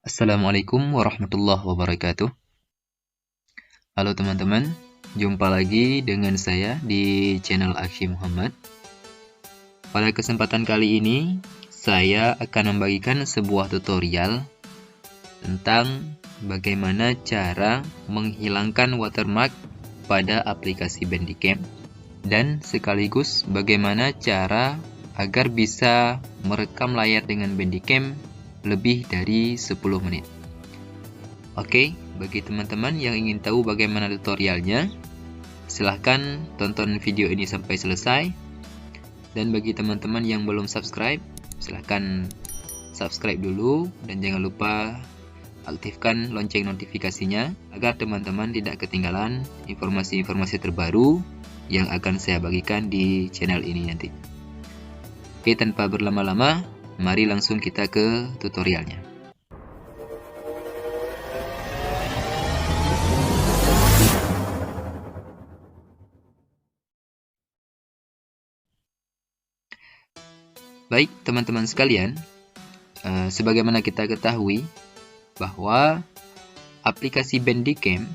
Assalamualaikum warahmatullahi wabarakatuh. Halo teman-teman, jumpa lagi dengan saya di channel Aksy Muhammad. Pada kesempatan kali ini, saya akan membagikan sebuah tutorial tentang bagaimana cara menghilangkan watermark pada aplikasi Bandicam dan sekaligus bagaimana cara agar bisa merekam layar dengan Bandicam lebih dari 10 menit. Oke, bagi teman-teman yang ingin tahu bagaimana tutorialnya, silahkan tonton video ini sampai selesai. Dan bagi teman-teman yang belum subscribe, silahkan subscribe dulu dan jangan lupa aktifkan lonceng notifikasinya agar teman-teman tidak ketinggalan informasi-informasi terbaru yang akan saya bagikan di channel ini nanti. Oke, tanpa berlama-lama, mari langsung kita ke tutorialnya. Baik, teman-teman sekalian, sebagaimana kita ketahui bahwa aplikasi Bandicam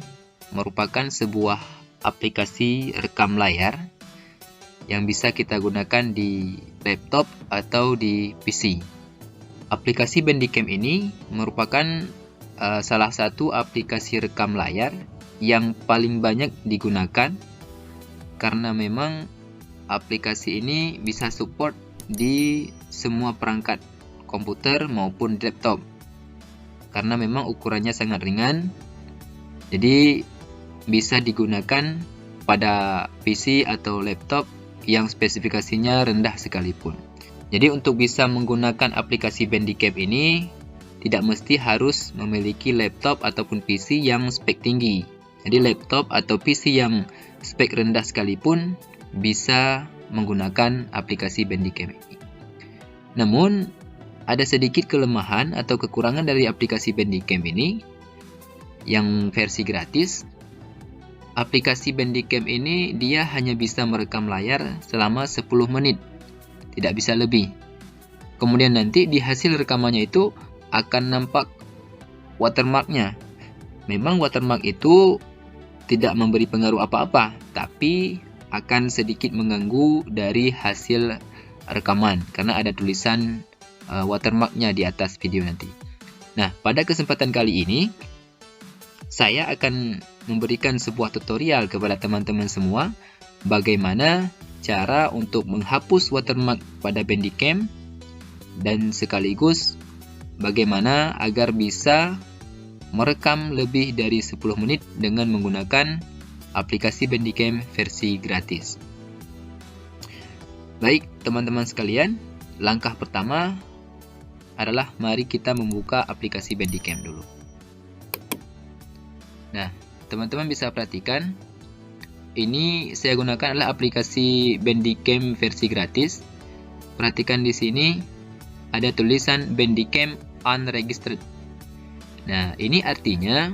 merupakan sebuah aplikasi rekam layar yang bisa kita gunakan di laptop atau di PC. Aplikasi Bandicam ini merupakan salah satu aplikasi rekam layar yang paling banyak digunakan karena memang aplikasi ini bisa support di semua perangkat komputer maupun laptop karena memang ukurannya sangat ringan, jadi bisa digunakan pada PC atau laptop yang spesifikasinya rendah sekalipun. Jadi untuk bisa menggunakan aplikasi Bandicam ini tidak mesti harus memiliki laptop ataupun PC yang spek tinggi. Jadi laptop atau PC yang spek rendah sekalipun bisa menggunakan aplikasi Bandicam ini. Namun ada sedikit kelemahan atau kekurangan dari aplikasi Bandicam ini yang versi gratis. Aplikasi Bandicam ini dia hanya bisa merekam layar selama 10 menit, tidak bisa lebih. Kemudian nanti di hasil rekamannya itu akan nampak watermarknya. Memang watermark itu tidak memberi pengaruh apa-apa, tapi akan sedikit mengganggu dari hasil rekaman karena ada tulisan watermarknya di atas video nanti. Nah, pada kesempatan kali ini saya akan memberikan sebuah tutorial kepada teman-teman semua bagaimana cara untuk menghapus watermark pada Bandicam dan sekaligus bagaimana agar bisa merekam lebih dari 10 menit dengan menggunakan aplikasi Bandicam versi gratis. Baik, teman-teman sekalian, langkah pertama adalah mari kita membuka aplikasi Bandicam dulu. Nah, teman-teman bisa perhatikan, ini saya gunakan adalah aplikasi Bandicam versi gratis. Perhatikan di sini ada tulisan Bandicam Unregistered. Nah, ini artinya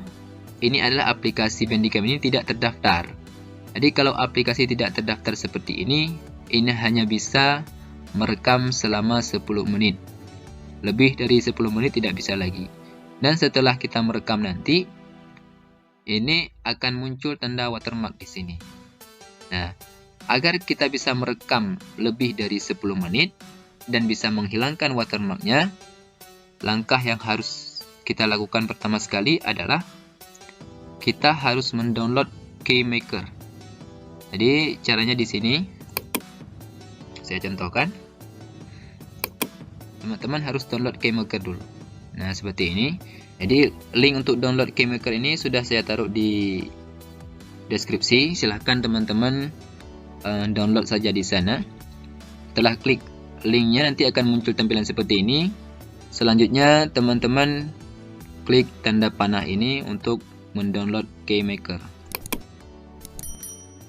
ini adalah aplikasi Bandicam ini tidak terdaftar. Jadi kalau aplikasi tidak terdaftar seperti ini hanya bisa merekam selama 10 menit. Lebih dari 10 menit tidak bisa lagi. Dan setelah kita merekam nanti, ini akan muncul tanda watermark di sini. Nah, agar kita bisa merekam lebih dari 10 menit dan bisa menghilangkan watermarknya, langkah yang harus kita lakukan pertama sekali adalah kita harus mendownload KeyMaker. Jadi caranya di sini saya contohkan. Teman-teman harus download KeyMaker dulu. Nah, seperti ini. Jadi link untuk download KeyMaker ini sudah saya taruh di deskripsi. Silahkan teman-teman download saja di sana. Setelah klik linknya nanti akan muncul tampilan seperti ini. Selanjutnya teman-teman klik tanda panah ini untuk mendownload KeyMaker.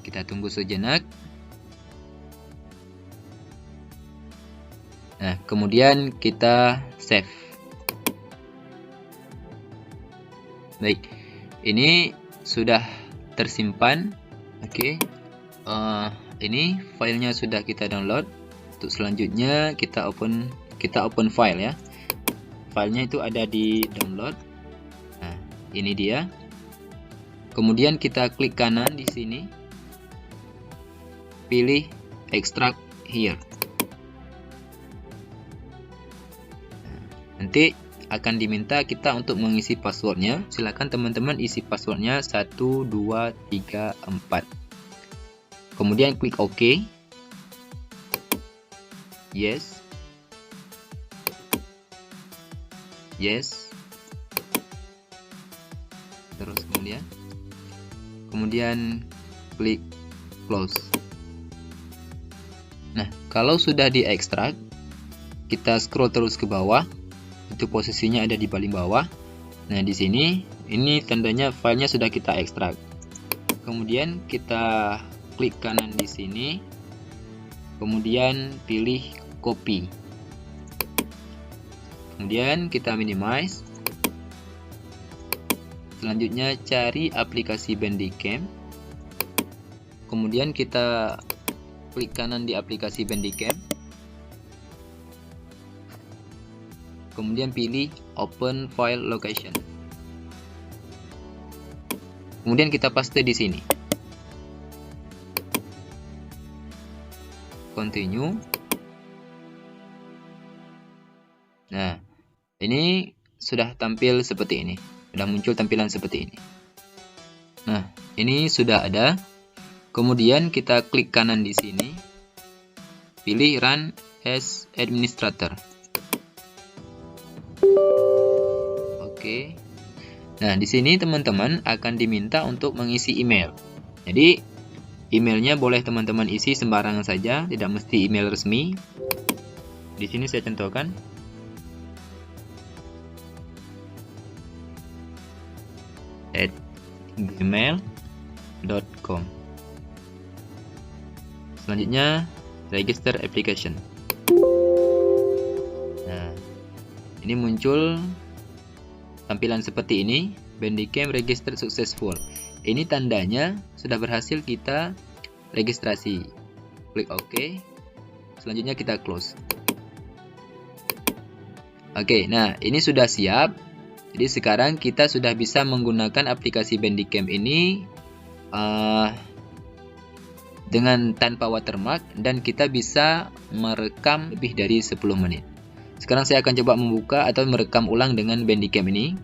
Kita tunggu sejenak. Nah, kemudian kita save. Baik, ini sudah tersimpan. Oke, ini filenya sudah kita download. Untuk selanjutnya kita open file ya. filenya itu ada di download. Nah, ini dia. Kemudian kita klik kanan di sini, pilih extract here. Nanti akan diminta kita untuk mengisi passwordnya. Silakan teman-teman isi passwordnya 1, 2, 3, 4. Kemudian klik OK. Yes. Yes. Terus kemudian klik close. Nah, kalau sudah diekstrak, kita scroll terus ke bawah. Itu posisinya ada di paling bawah. Nah, di sini ini tandanya filenya sudah kita ekstrak. Kemudian kita klik kanan di sini. Kemudian pilih copy. Kemudian kita minimize. Selanjutnya cari aplikasi Bandicam. Kemudian kita klik kanan di aplikasi Bandicam. Kemudian pilih Open File Location. Kemudian kita paste di sini. Continue. Nah, ini sudah tampil seperti ini. Sudah muncul tampilan seperti ini. Nah, ini sudah ada. Kemudian kita klik kanan di sini. Pilih Run as Administrator. Oke. Nah, di sini teman-teman akan diminta untuk mengisi email. Jadi, emailnya boleh teman-teman isi sembarangan saja, tidak mesti email resmi. Di sini saya contohkan. @gmail.com. Selanjutnya, register application. Nah, ini muncul tampilan seperti ini, Bandicam register successful. Ini tandanya sudah berhasil kita registrasi. Klik OK. Selanjutnya kita close. Oke, nah ini sudah siap. Jadi sekarang kita sudah bisa menggunakan aplikasi Bandicam ini dengan tanpa watermark, dan kita bisa merekam lebih dari 10 menit. Sekarang saya akan coba membuka atau merekam ulang dengan Bandicam ini.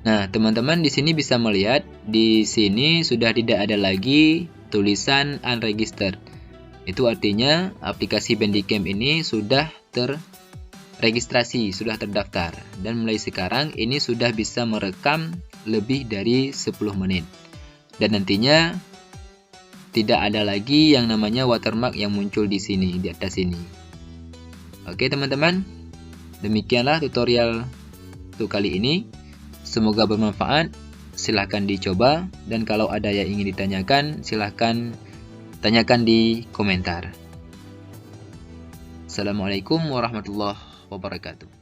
Nah, teman-teman di sini bisa melihat di sini sudah tidak ada lagi tulisan unregistered. Itu artinya aplikasi Bandicam ini sudah terregistrasi, sudah terdaftar, dan mulai sekarang ini sudah bisa merekam lebih dari 10 menit. Dan nantinya tidak ada lagi yang namanya watermark yang muncul di sini, di atas sini. Oke teman-teman, demikianlah tutorial untuk kali ini. Semoga bermanfaat. Silahkan dicoba, dan kalau ada yang ingin ditanyakan, silahkan tanyakan di komentar. Assalamualaikum warahmatullahi wabarakatuh.